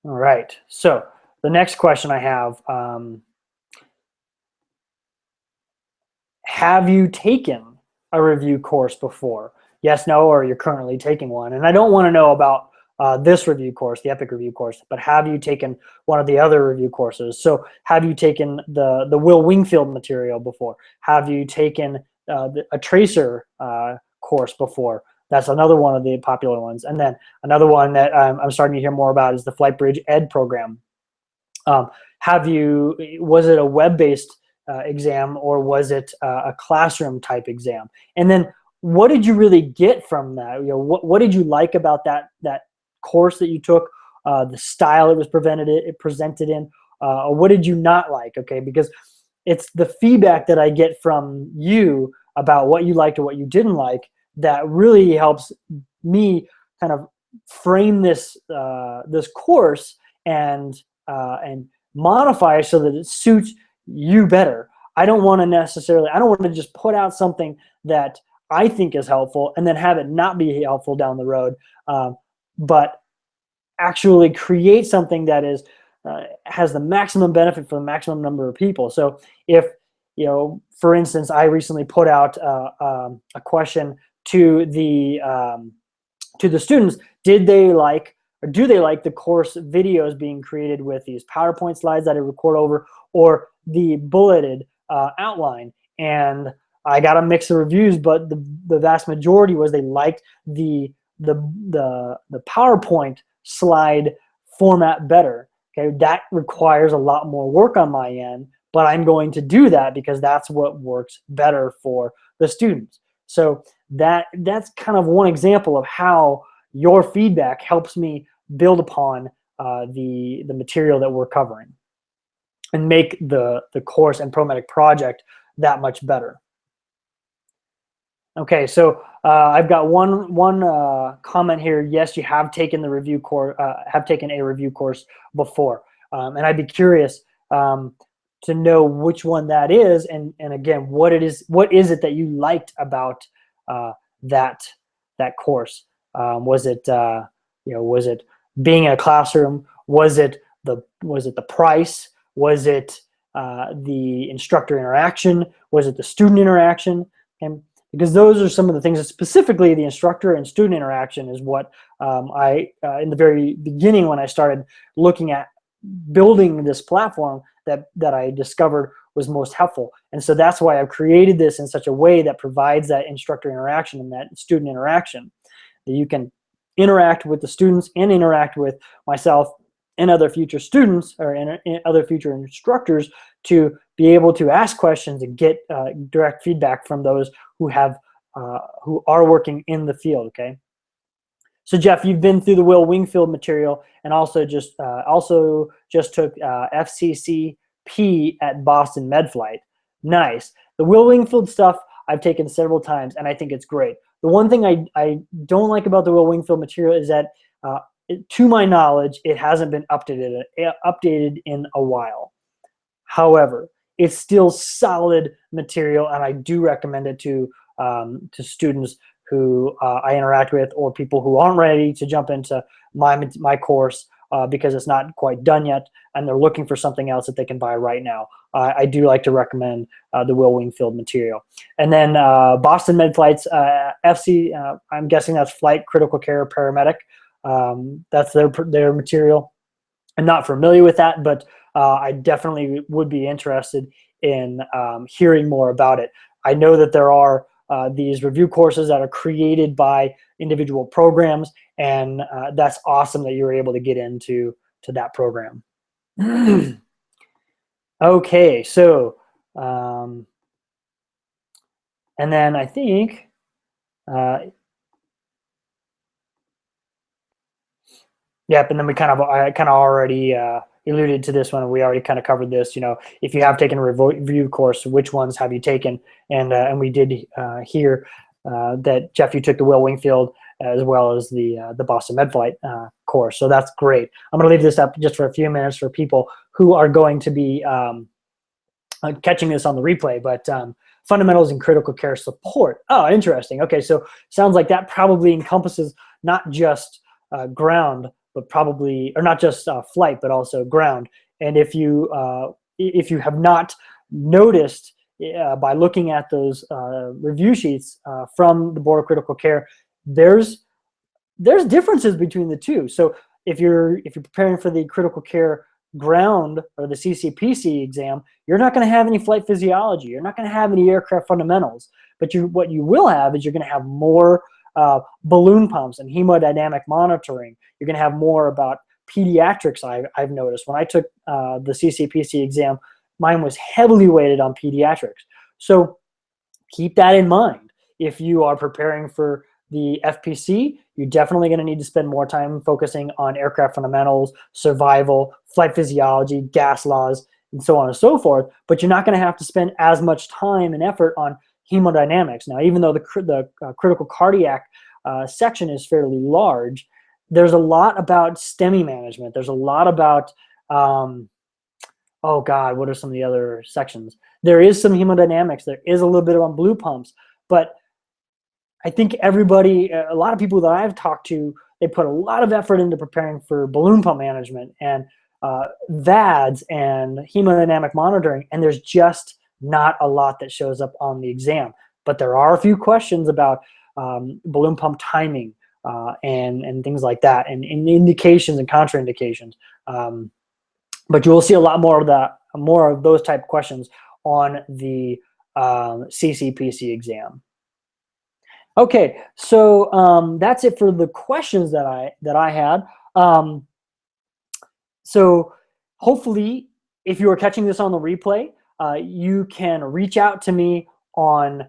All right, so the next question I have you taken a review course before? Yes, no, or you're currently taking one. And I don't want to know about this review course, the E.P.I.C.C review course, but have you taken one of the other review courses? So have you taken the Will Wingfield material before? Have you taken a tracer course before? That's another one of the popular ones. And then another one that I'm starting to hear more about is the Flight Bridge Ed program. Was it a web-based exam, or was it a classroom type exam? And then what did you really get from that? What did you like about that course that you took, the style it was presented in, or what did you not like? Okay, because it's the feedback that I get from you about what you liked or what you didn't like that really helps me kind of frame this course and modify so that it suits you better. I don't want to just put out something that I think is helpful and then have it not be helpful down the road, but actually create something that has the maximum benefit for the maximum number of people. So if, for instance, I recently put out a question to the students: did they like, or do they like, the course videos being created with these PowerPoint slides that I record over, or the bulleted outline? And I got a mix of reviews, but the vast majority was they liked the PowerPoint slide format better. Okay, that requires a lot more work on my end, but I'm going to do that because that's what works better for the students. So that's kind of one example of how your feedback helps me build upon the material that we're covering and make the course and ProMedic project that much better. Okay, so I've got one comment here. Yes, you have taken the review course, have taken a review course before, and I'd be curious to know which one that is, and again, what is it that you liked about that course? Was it was it being in a classroom? Was it the price? Was it the instructor interaction? Was it the student interaction? And because those are some of the things that specifically the instructor and student interaction is what I in the very beginning, when I started looking at building this platform, that I discovered was most helpful. And so that's why I've created this in such a way that provides that instructor interaction and that student interaction, that you can interact with the students and interact with myself and other future students or other future instructors to be able to ask questions and get direct feedback from those who are working in the field. Okay. So Jeff, you've been through the Will Wingfield material and also just took FCCP at Boston MedFlight. Nice. The Will Wingfield stuff I've taken several times and I think it's great. The one thing I don't like about the Will Wingfield material is that, to my knowledge, it hasn't been updated in a while. However, it's still solid material, and I do recommend it to students who I interact with, or people who aren't ready to jump into my course because it's not quite done yet, and they're looking for something else that they can buy right now. I do like to recommend the Will Wingfield material. And then Boston Med Flight's FC, I'm guessing that's Flight Critical Care Paramedic. That's their material. I'm not familiar with that, but I definitely would be interested in hearing more about it. I know that there are these review courses that are created by individual programs, and that's awesome that you were able to get into that program. Okay, so and then I think yep, and then I kind of already alluded to this one. We already kind of covered this. You know, if you have taken a review course, which ones have you taken? And we did hear that Jeff, you took the Will Wingfield as well as the Boston Med Flight course. So that's great. I'm going to leave this up just for a few minutes for people who are going to be catching this on the replay. But fundamentals in critical care support. Oh, interesting. Okay, so sounds like that probably encompasses not just ground, but probably, or not just flight, but also ground. And if you have not noticed by looking at those review sheets from the Board of Critical Care, there's differences between the two. So if you're preparing for the critical care ground or the CCPC exam, you're not going to have any flight physiology. You're not going to have any aircraft fundamentals. But what you will have is you're going to have more balloon pumps and hemodynamic monitoring. You're going to have more about pediatrics. I've noticed when I took the CCPC exam, mine was heavily weighted on pediatrics. So keep that in mind. If you are preparing for the FPC, you're definitely going to need to spend more time focusing on aircraft fundamentals, survival, flight physiology, gas laws, and so on and so forth. But you're not going to have to spend as much time and effort on hemodynamics. Now, even though the critical cardiac section is fairly large, there's a lot about STEMI management. There's a lot about, oh God, what are some of the other sections? There is some hemodynamics. There is a little bit on blue pumps. But I think everybody, a lot of people that I've talked to, they put a lot of effort into preparing for balloon pump management and VADS and hemodynamic monitoring, and there's just not a lot that shows up on the exam. But there are a few questions about balloon pump timing and things like that, and indications and contraindications. But you will see a lot more of those type of questions on the CCPC exam. Okay, so that's it for the questions that I had. So hopefully, if you are catching this on the replay, you can reach out to me on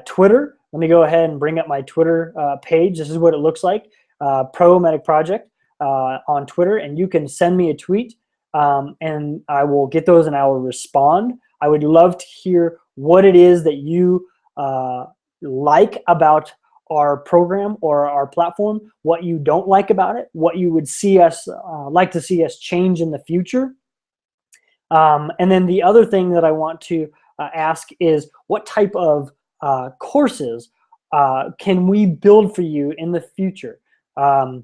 Twitter. Let me go ahead and bring up my Twitter page. This is what it looks like, ProMedic Project on Twitter, and you can send me a tweet, and I will get those and I will respond. I would love to hear what it is that you like about our program or our platform, what you don't like about it, what you would see us like to see us change in the future. And then the other thing that I want to ask is what type of courses can we build for you in the future? Let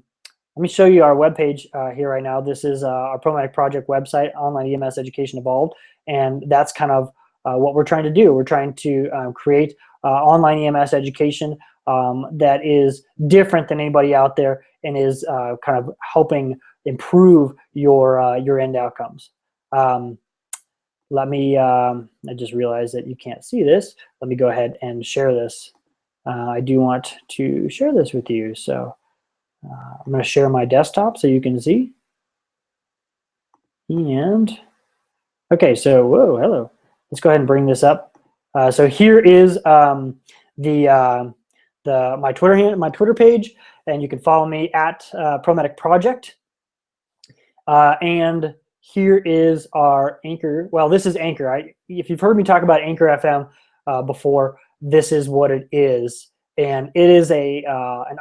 me show you our webpage here right now. This is our ProMedic Project website, Online EMS Education Evolved, and that's kind of what we're trying to do. We're trying to create online EMS education that is different than anybody out there and is kind of helping improve your end outcomes. Let me, I just realized that you can't see this. Let me go ahead and share this. I do want to share this with you. So I'm going to share my desktop so you can see. And okay, so whoa, hello. Let's go ahead and bring this up. So here is my Twitter page, and you can follow me at ProMedic Project. And here is our Anchor. Well, this is Anchor. If you've heard me talk about Anchor FM before, this is what it is. and it is an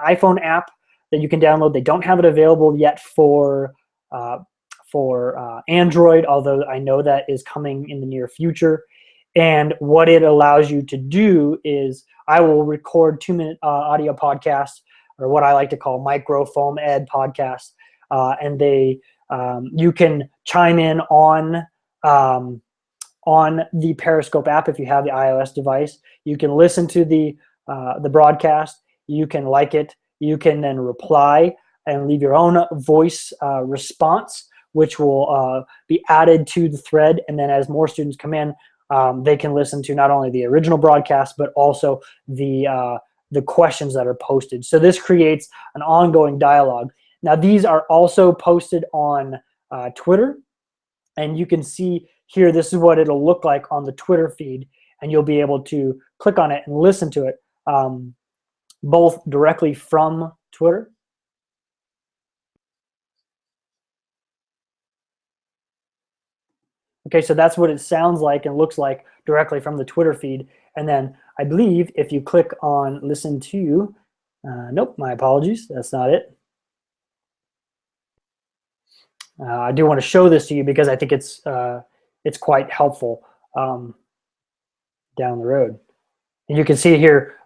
iPhone app that you can download. They don't have it available yet uh, for Android, although I know that is coming in the near future. And what it allows you to do is I will record 2-minute audio podcasts, or what I like to call micro foam ed podcasts, and you can chime in on the Periscope app if you have the iOS device. You can listen to the broadcast. You can like it. You can then reply and leave your own voice response, which will be added to the thread. And then as more students come in, they can listen to not only the original broadcast but also the questions that are posted. So this creates an ongoing dialogue. Now these are also posted on Twitter, and you can see here, this is what it'll look like on the Twitter feed, and you'll be able to click on it and listen to it both directly from Twitter. Okay, so that's what it sounds like and looks like directly from the Twitter feed. And then I believe if you click on listen to, nope, my apologies, that's not it. I do want to show this to you because I think it's quite helpful down the road. And you can see here,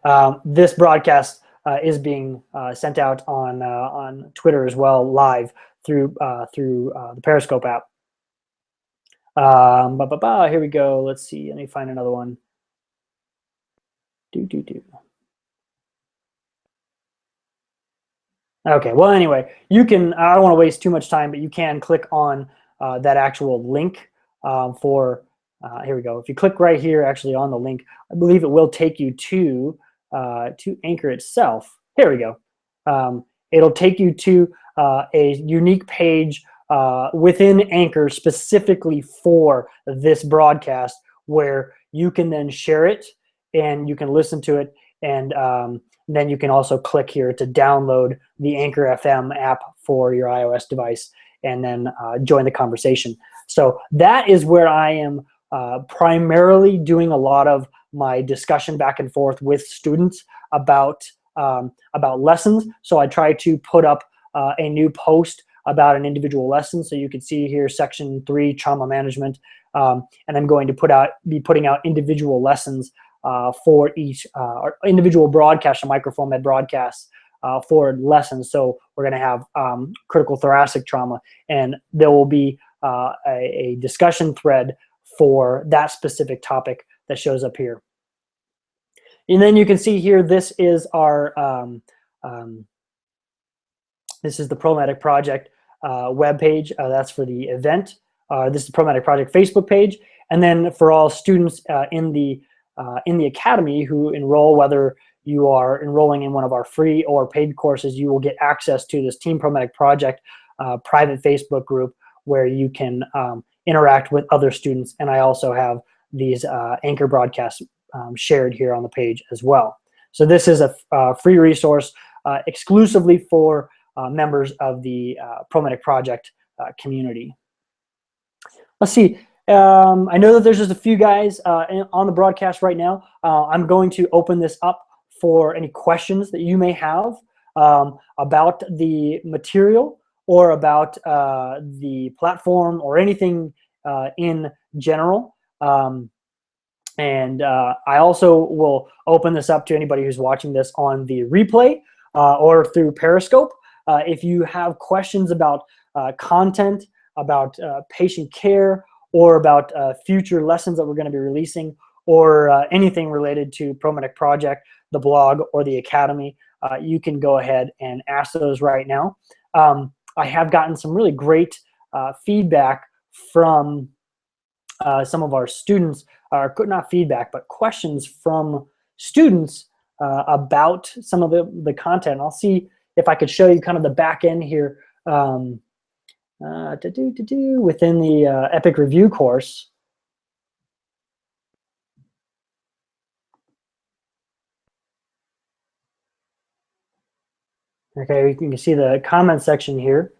this broadcast is being sent out on Twitter as well, live through the Periscope app. Here we go. Let's see. Let me find another one. Okay. Well, anyway, you can. I don't want to waste too much time, but you can click on that actual link for. Here we go. If you click right here, actually on the link, I believe it will take you to Anchor itself. Here we go. It'll take you to a unique page within Anchor specifically for this broadcast, where you can then share it and you can listen to it, and then you can also click here to download the Anchor FM app for your iOS device and then join the conversation. So that is where I am primarily doing a lot of my discussion back and forth with students about lessons. So I try to put up a new post about an individual lesson. So you can see here, section 3, trauma management, and I'm going to be putting out individual lessons for each individual broadcast, a microfoam ed broadcast for lessons. So we're going to have critical thoracic trauma, and there will be a discussion thread for that specific topic that shows up here. And then you can see here, this is our this is the ProMedic project web page. That's for the event. This is the ProMedic project Facebook page, and then for all students in the academy who enroll, whether you are enrolling in one of our free or paid courses, you will get access to this Team ProMedic project private Facebook group where you can interact with other students. And I also have these Anchor broadcasts shared here on the page as well. So this is a free resource exclusively for members of the ProMedic project community. Let's see. I know that there's just a few guys on the broadcast right now. I'm going to open this up for any questions that you may have about the material or about the platform or anything in general. And I also will open this up to anybody who's watching this on the replay or through Periscope. If you have questions about content, about patient care, or about future lessons that we're going to be releasing, or anything related to ProMedic Project, the blog, or the Academy, you can go ahead and ask those right now. I have gotten some really great feedback from some of our students, or not feedback, but questions from students about some of the content. I'll see if I could show you kind of the back end here within the Epic Review course. Okay, you can see the comment section here.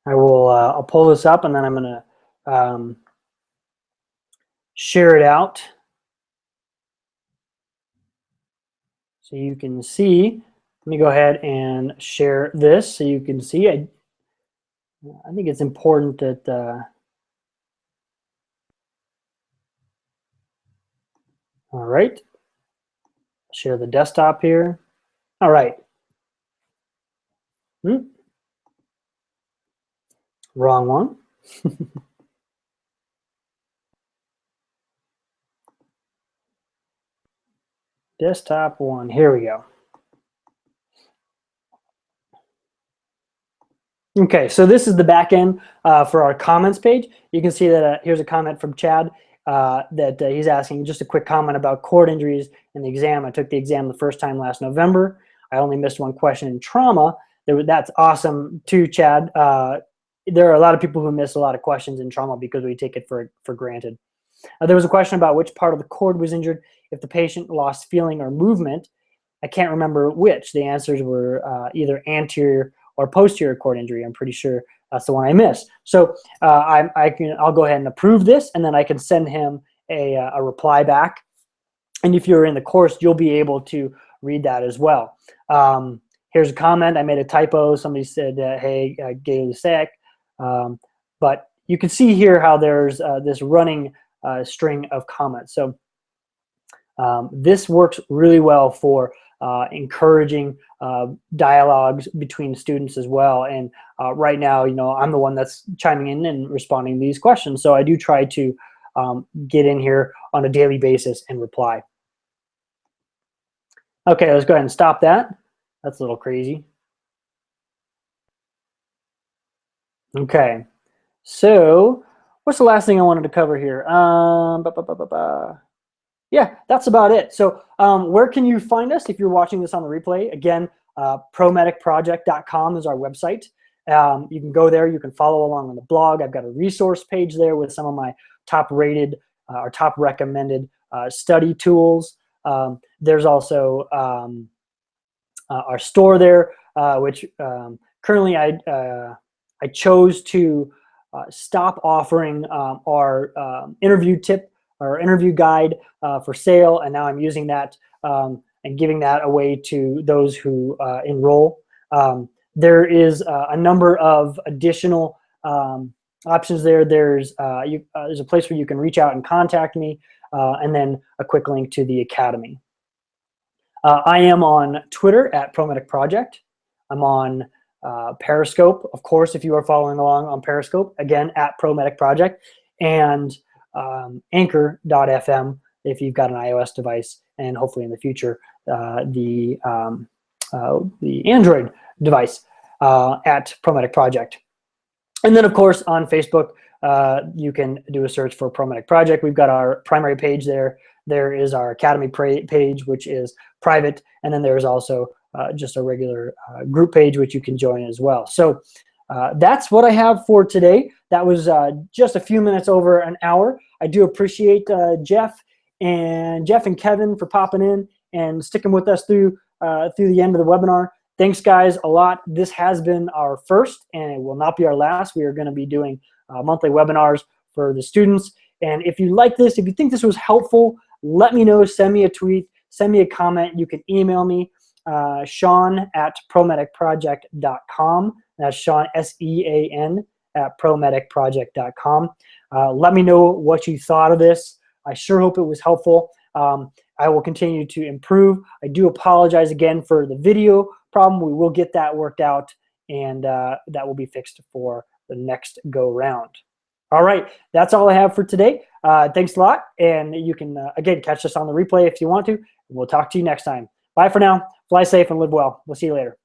I'll pull this up, and then I'm going to share it out so you can see. Let me go ahead and share this so you can see. I think it's important that all right, share the desktop here. All right. Wrong one. Desktop one, here we go. Okay, so this is the back end for our comments page. You can see that here's a comment from Chad that he's asking just a quick comment about cord injuries in the exam. I took the exam the first time last November. I only missed one question in trauma. That's awesome too, Chad. There are a lot of people who miss a lot of questions in trauma because we take it for granted. There was a question about which part of the cord was injured if the patient lost feeling or movement. I can't remember which. The answers were either anterior or posterior cord injury. I'm pretty sure that's the one I missed. So I'll go ahead and approve this, and then I can send him a reply back. And if you're in the course, you'll be able to read that as well. Here's a comment. I made a typo. Somebody said, hey, Gay-Lussac. But you can see here how there's this running string of comments. So this works really well for encouraging dialogues between students as well. And right now, I'm the one that's chiming in and responding to these questions. So I do try to get in here on a daily basis and reply. Okay, let's go ahead and stop that. That's a little crazy. Okay, so what's the last thing I wanted to cover here? Yeah, that's about it. So where can you find us if you're watching this on the replay? Again, ProMedicProject.com is our website. You can go there. You can follow along on the blog. I've got a resource page there with some of my top rated or top recommended study tools. There's also our store there, which currently I chose to stop offering our interview tip or interview guide for sale, and now I'm using that and giving that away to those who enroll. There is a number of additional options there. There's a place where you can reach out and contact me, and then a quick link to the Academy. I am on Twitter at ProMedic Project. I'm on Periscope, of course, if you are following along on Periscope, again, at ProMedic Project, and Anchor.fm if you've got an iOS device, and hopefully in the future the Android device at ProMedic Project. And then, of course, on Facebook, you can do a search for ProMedic Project. We've got our primary page there. There is our Academy page, which is private, and then there's also just a regular group page, which you can join as well. So that's what I have for today. That was just a few minutes over an hour. I do appreciate Jeff and Kevin for popping in and sticking with us through the end of the webinar. Thanks, guys, a lot. This has been our first, and it will not be our last. We are going to be doing monthly webinars for the students. And if you like this, if you think this was helpful, let me know. Send me a tweet. Send me a comment. You can email me, Sean at ProMedicProject.com. That's Sean, S-E-A-N, at ProMedicProject.com. Let me know what you thought of this. I sure hope it was helpful. I will continue to improve. I do apologize again for the video problem. We will get that worked out, and that will be fixed for the next go round. All right, that's all I have for today. Thanks a lot, and you can, again, catch us on the replay if you want to. We'll talk to you next time. Bye for now. Fly safe and live well. We'll see you later.